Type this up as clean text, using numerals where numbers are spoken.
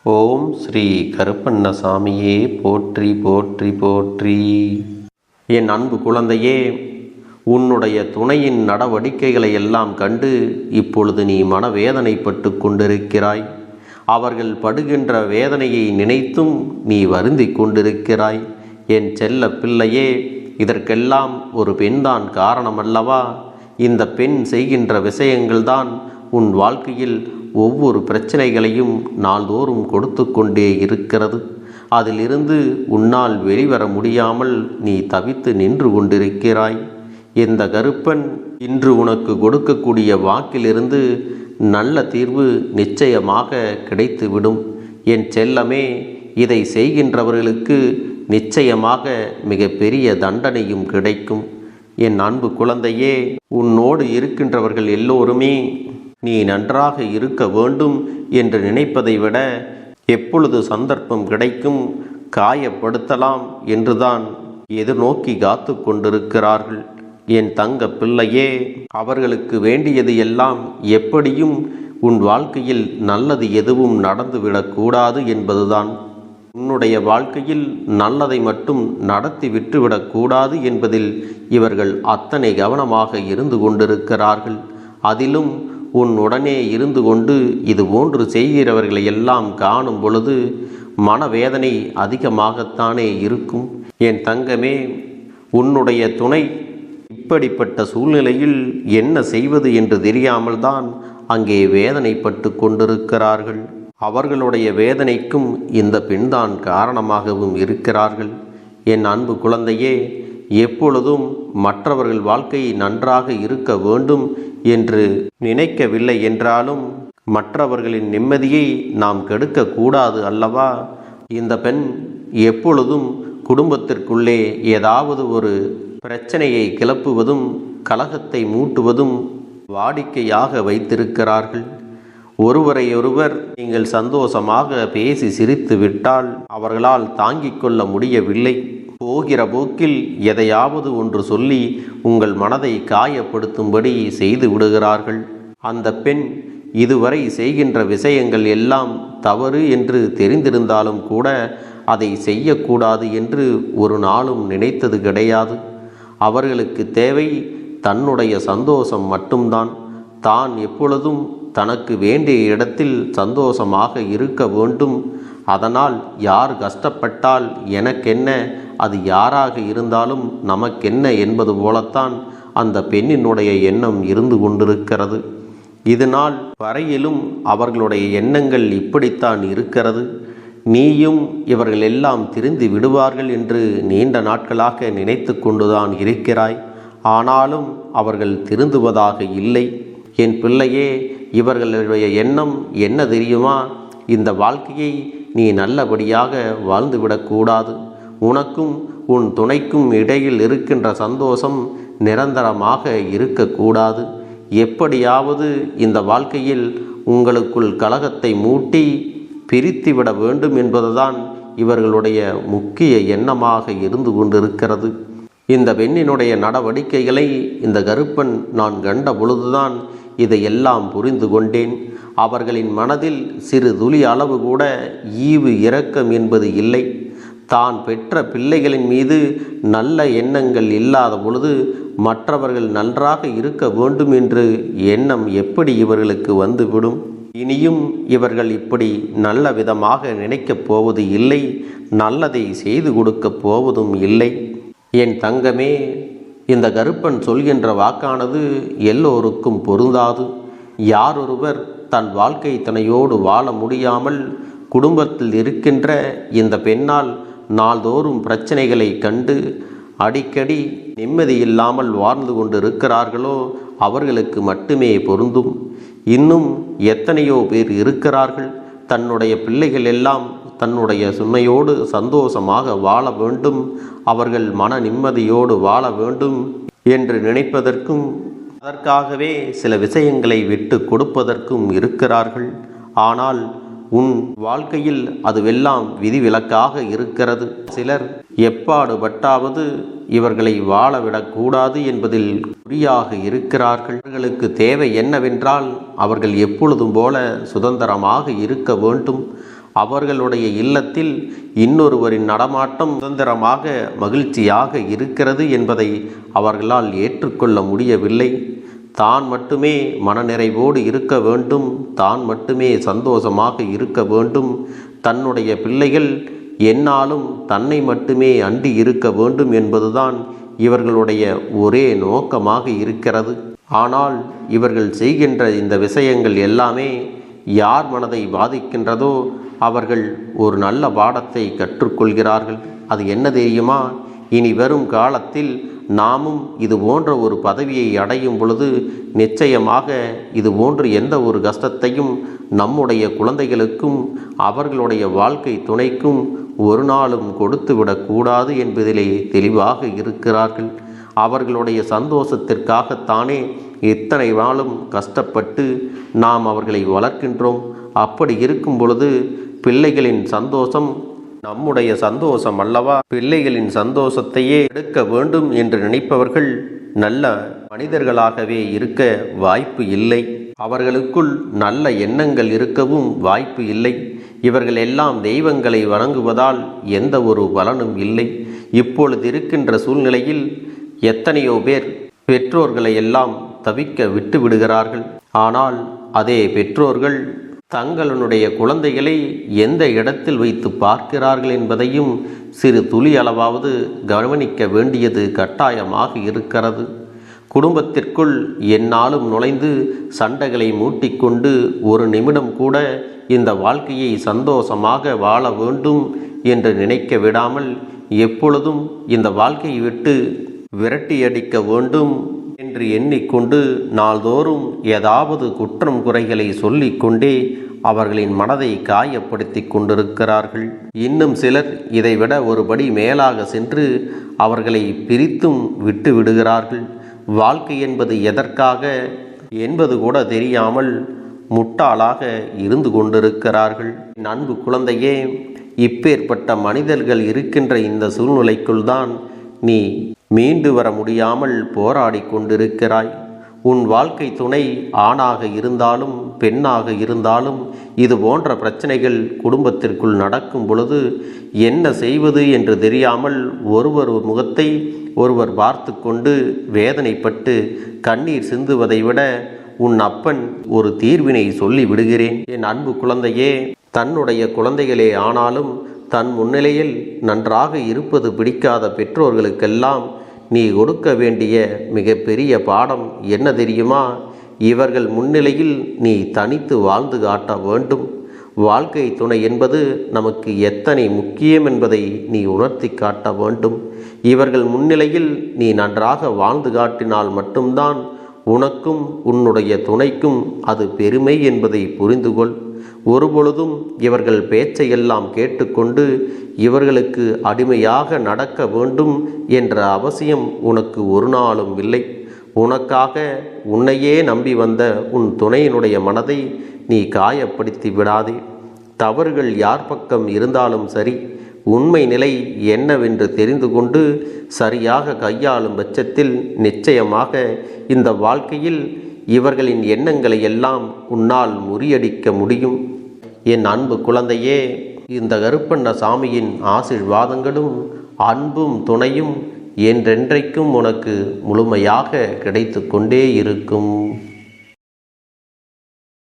ஓம் ஸ்ரீ கருப்பண்ணசாமியே போற்றி போற்றி போற்றி. என் அன்பு குழந்தையே, உன்னுடைய துணையின் நடவடிக்கைகளை எல்லாம் கண்டு இப்பொழுது நீ மனவேதனைப்பட்டு கொண்டிருக்கிறாய். அவர்கள் படுகின்ற வேதனையை நினைத்தும் நீ வருந்தி கொண்டிருக்கிறாய். என் செல்ல பிள்ளையே, இதற்கெல்லாம் ஒரு பெண்தான் காரணமல்லவா? இந்த பெண் செய்கின்ற விஷயங்கள்தான் உன் வாழ்க்கையில் ஒவ்வொரு பிரச்சனைகளையும் நாள்தோறும் கொடுத்து கொண்டே இருக்கிறது. அதிலிருந்து உன்னால் வெளிவர முடியாமல் நீ தவித்து நின்று கொண்டிருக்கிறாய். இந்த கருப்பன் இன்று உனக்கு கொடுக்கக்கூடிய வாக்கிலிருந்து நல்ல தீர்வு நிச்சயமாக கிடைத்துவிடும். என் செல்லமே, இதை செய்கின்றவர்களுக்கு நிச்சயமாக மிகப்பெரிய தண்டனையும் கிடைக்கும். என் அன்பு குழந்தையே, உன்னோடு இருக்கின்றவர்கள் எல்லோருமே நீ நன்றாக இருக்க வேண்டும் என்று நினைப்பதை விட எப்பொழுது சந்தர்ப்பம் கிடைக்கும் காயப்படுத்தலாம் என்றுதான் எதிர்நோக்கி காத்து கொண்டிருக்கிறார்கள். என் தங்க பிள்ளையே, அவர்களுக்கு வேண்டியது எல்லாம் எப்படியும் உன் வாழ்க்கையில் நல்லது எதுவும் நடந்துவிடக்கூடாது என்பதுதான். உன்னுடைய வாழ்க்கையில் நல்லதை மட்டும் நடத்தி விட்டுவிடக்கூடாது என்பதில் இவர்கள் அத்தனை கவனமாக இருந்து கொண்டிருக்கிறார்கள். அதிலும் உன் உடனே இருந்து கொண்டு இது போன்று செய்கிறவர்களை எல்லாம் காணும் பொழுது மனவேதனை அதிகமாகத்தானே இருக்கும். என் தங்கமே, உன்னுடைய துணை இப்படிப்பட்ட சூழ்நிலையில் என்ன செய்வது என்று தெரியாமல் தான் அங்கே வேதனைப்பட்டு கொண்டிருக்கிறார்கள். அவர்களுடைய வேதனைக்கும் இந்த பெண்தான் காரணமாகவும் இருக்கிறார்கள். என் அன்பு குழந்தையே, எப்பொழுதும் மற்றவர்கள் வாழ்க்கை நன்றாக இருக்க வேண்டும் என்று நினைக்கவில்லை என்றாலும் மற்றவர்களின் நிம்மதியை நாம் கெடுக்கக்கூடாது அல்லவா? இந்த பெண் எப்பொழுதும் குடும்பத்திற்குள்ளே ஏதாவது ஒரு பிரச்சனையை கிளப்புவதும் கலகத்தை மூட்டுவதும் வாடிக்கையாக வைத்திருக்கிறார்கள். ஒருவரையொருவர் நீங்கள் சந்தோஷமாக பேசி சிரித்து விட்டால் அவர்களால் தாங்கிக் கொள்ள முடியவில்லை. போகிற போக்கில் எதையாவது ஒன்று சொல்லி உங்கள் மனதை காயப்படுத்தும்படி செய்து விடுகிறார்கள். அந்த பெண் இதுவரை செய்கின்ற விஷயங்கள் எல்லாம் தவறு என்று தெரிந்திருந்தாலும் கூட அதை செய்யக்கூடாது என்று ஒரு நாளும் நினைத்தது கிடையாது. அவர்களுக்கு தேவை தன்னுடைய சந்தோஷம் மட்டும்தான். தான் எப்பொழுதும் தனக்கு வேண்டிய இடத்தில் சந்தோஷமாக இருக்க வேண்டும். அதனால் யார் கஷ்டப்பட்டால் எனக்கென்ன, அது யாராக இருந்தாலும் நமக்கென்ன என்பது போலத்தான் அந்த பெண்ணினுடைய எண்ணம் இருந்து கொண்டிருக்கிறது. இதனால் வரையிலும் அவர்களுடைய எண்ணங்கள் இப்படித்தான் இருக்கிறது. நீயும் இவர்கள் எல்லாம் திரிந்து விடுவார்கள் என்று நீண்ட நாட்களாக நினைத்து கொண்டுதான் இருக்கிறாய். ஆனாலும் அவர்கள் திருந்துவதாக இல்லை. என் பிள்ளையே, இவர்களுடைய எண்ணம் என்ன தெரியுமா? இந்த வாழ்க்கையை நீ நல்லபடியாக வாழ்ந்துவிடக்கூடாது. உனக்கும் உன் துணைக்கும் இடையில் இருக்கின்ற சந்தோஷம் நிரந்தரமாக இருக்கக்கூடாது. எப்படியாவது இந்த வாழ்க்கையில் உங்களுக்குள் கலகத்தை மூட்டி பிரித்துவிட வேண்டும் என்பதுதான் இவர்களுடைய முக்கிய எண்ணமாக இருந்து கொண்டிருக்கிறது. இந்த பெண்ணினுடைய நடவடிக்கைகளை இந்த கருப்பன் நான் கண்ட பொழுதுதான் இதையெல்லாம் புரிந்து கொண்டேன். அவர்களின் மனதில் சிறு துளி அளவு கூட ஈவு இரக்கம் என்பது இல்லை. தான் பெற்ற பிள்ளைகளின் மீது நல்ல எண்ணங்கள் இல்லாத பொழுது மற்றவர்கள் நன்றாக இருக்க வேண்டும் என்று எண்ணம் எப்படி இவர்களுக்கு வந்துவிடும்? இனியும் இவர்கள் இப்படி நல்ல விதமாக நினைக்கப் போவது இல்லை. நல்லதை செய்து கொடுக்கப் போவதும் இல்லை. என் தங்கமே, இந்த கருப்பன் சொல்கின்ற வாக்கானது எல்லோருக்கும் பொருந்தாது. யாரொருவர் தன் வாழ்க்கை துணையோடு வாழ முடியாமல் குடும்பத்தில் இருக்கின்ற இந்த பெண்ணால் நாள்தோறும் பிரச்சனைகளை கண்டு அடிக்கடி நிம்மதியில்லாமல் வாழ்ந்து கொண்டிருக்கிறார்களோ அவர்களுக்கு மட்டுமே பொருந்தும். இன்னும் எத்தனையோ பேர் இருக்கிறார்கள், தன்னுடைய பிள்ளைகள் எல்லாம் தன்னுடைய சுமையோடு சந்தோஷமாக வாழ வேண்டும், அவர்கள் மன நிம்மதியோடு வாழ வேண்டும் என்று நினைப்பதற்கும் அதற்காகவே சில விஷயங்களை விட்டு கொடுப்பதற்கும் இருக்கிறார்கள். ஆனால் உன் வாழ்க்கையில் அதுவெல்லாம் விதிவிலக்காக இருக்கிறது. சிலர் எப்பாடுபட்டாவது இவர்களை வாழவிடக்கூடாது என்பதில் குறியாக இருக்கிறார்கள். அவர்களுக்கு தேவை என்னவென்றால் அவர்கள் எப்பொழுதும் போல சுதந்திரமாக இருக்க வேண்டும். அவர்களுடைய இல்லத்தில் இன்னொருவரின் நடமாட்டம் சுதந்திரமாக மகிழ்ச்சியாக இருக்கிறது என்பதை அவர்களால் ஏற்றுக்கொள்ள முடியவில்லை. தான் மட்டுமே மனநிறைவோடு இருக்க வேண்டும், தான் மட்டுமே சந்தோஷமாக இருக்க வேண்டும், தன்னுடைய பிள்ளைகள் எந்நாளும் தன்னை மட்டுமே அண்டி இருக்க வேண்டும் என்பதுதான் இவர்களுடைய ஒரே நோக்கமாக இருக்கிறது. ஆனால் இவர்கள் செய்கின்ற இந்த விஷயங்கள் எல்லாமே யார் மனதை பாதிக்கின்றதோ அவர்கள் ஒரு நல்ல பாடத்தை கற்றுக்கொள்கிறார்கள். அது என்ன தெரியுமா? இனி வரும் காலத்தில் நாமும் இது போன்ற ஒரு பதவியை அடையும் பொழுது நிச்சயமாக இது போன்று எந்த ஒரு கஷ்டத்தையும் நம்முடைய குழந்தைகளுக்கும் அவர்களுடைய வாழ்க்கை துணைக்கும் ஒரு நாளும் கொடுத்து விடக்கூடாது என்பதிலே தெளிவாக இருக்கிறார்கள். அவர்களுடைய சந்தோஷத்திற்காகத்தானே இத்தனை நாளும் கஷ்டப்பட்டு நாம் அவர்களை வளர்க்கின்றோம். அப்படி இருக்கும் பொழுது பிள்ளைகளின் சந்தோஷம் நம்முடைய சந்தோஷம் அல்லவா? பிள்ளைகளின் சந்தோஷத்தையே எடுக்க வேண்டும் என்று நினைப்பவர்கள் நல்ல மனிதர்களாகவே இருக்க வாய்ப்பு இல்லை. அவர்களுக்குள் நல்ல எண்ணங்கள் இருக்கவும் வாய்ப்பு இல்லை. இவர்கள் எல்லாம் தெய்வங்களை வணங்குவதால் எந்த ஒரு பலனும் இல்லை. இப்பொழுது இருக்கின்ற சூழ்நிலையில் எத்தனையோ பேர் பெற்றோர்களை எல்லாம் தவிக்க விட்டு விடுகிறார்கள். ஆனால் அதே பெற்றோர்கள் தங்களுடைய குழந்தைகளை எந்த இடத்தில் வைத்து பார்க்கிறார்கள் என்பதையும் சிறு துளி அளவாவது கவனிக்க வேண்டியது கட்டாயமாக இருக்கிறது. குடும்பத்திற்குள் எந்நாளும் நுழைந்து சண்டைகளை மூட்டிக்கொண்டு ஒரு நிமிடம் கூட இந்த வாழ்க்கையை சந்தோஷமாக வாழ வேண்டும் என்று நினைக்க விடாமல் எப்பொழுதும் இந்த வாழ்க்கையை விட்டு விரட்டியடிக்க வேண்டும் என்று எண்ணிக்கொண்டு நாள்தோறும் ஏதாவது குற்றம் குறைகளை சொல்லிக்கொண்டே அவர்களின் மனதை காயப்படுத்தி கொண்டிருக்கிறார்கள். இன்னும் சிலர் இதைவிட ஒருபடி மேலாக சென்று அவர்களை பிரித்தும் விட்டு விடுகிறார்கள். வாழ்க்கை என்பது எதற்காக என்பது கூட தெரியாமல் முட்டாளாக இருந்து கொண்டிருக்கிறார்கள். அன்பு குழந்தையே, இப்பேற்பட்ட மனிதர்கள் இருக்கின்ற இந்த சூழ்நிலைக்குள் தான் நீ மீண்டு வர முடியாமல் போராடி கொண்டிருக்கிறாய். உன் வாழ்க்கை துணை ஆணாக இருந்தாலும் பெண்ணாக இருந்தாலும் இது போன்ற பிரச்சனைகள் குடும்பத்திற்குள் நடக்கும் பொழுது என்ன செய்வது என்று தெரியாமல் ஒருவர் முகத்தை ஒருவர் பார்த்து கொண்டு வேதனைப்பட்டு கண்ணீர் சிந்துவதை விட உன் அப்பன் ஒரு தீர்வினை சொல்லி விடுகிறேன். என் அன்பு குழந்தையே, தன்னுடைய குழந்தைகளே ஆனாலும் தன் முன்னிலையில் நன்றாக இருப்பது பிடிக்காத பெற்றோர்களுக்கெல்லாம் நீ கொடுக்க வேண்டிய மிகப்பெரிய பாடம் என்ன தெரியுமா? இவர்கள் முன்னிலையில் நீ தனித்து வாழ்ந்து காட்ட வேண்டும். வாழ்க்கை துணை என்பது நமக்கு எத்தனை முக்கியம் என்பதை நீ உணர்த்தி காட்ட வேண்டும். இவர்கள் முன்னிலையில் நீ நன்றாக வாழ்ந்து காட்டினால் மட்டும்தான் உனக்கும் உன்னுடைய துணைக்கும் அது பெருமை என்பதை புரிந்துகொள். ஒருபொழுதும் இவர்கள் பேச்சையெல்லாம் கேட்டுக்கொண்டு இவர்களுக்கு அடிமையாக நடக்க வேண்டும் என்ற அவசியம் உனக்கு ஒரு நாளும் இல்லை. உனக்காக உன்னையே நம்பி வந்த உன் துணையினுடைய மனதை நீ காயப்படுத்தி விடாதே. தவறுகள் யார் பக்கம் இருந்தாலும் சரி, உண்மை நிலை என்னவென்று தெரிந்து கொண்டு சரியாக கையாளும் பட்சத்தில் நிச்சயமாக இந்த வாழ்க்கையில் இவர்களின் எண்ணங்களை எல்லாம் உன்னால் முறியடிக்க முடியும். என் அன்பு குழந்தையே, இந்த கருப்பண்ணசாமியின் ஆசீர்வாதங்களும் அன்பும் துணையும் என்றென்றைக்கும் உனக்கு முழுமையாக கிடைத்து கொண்டே இருக்கும்.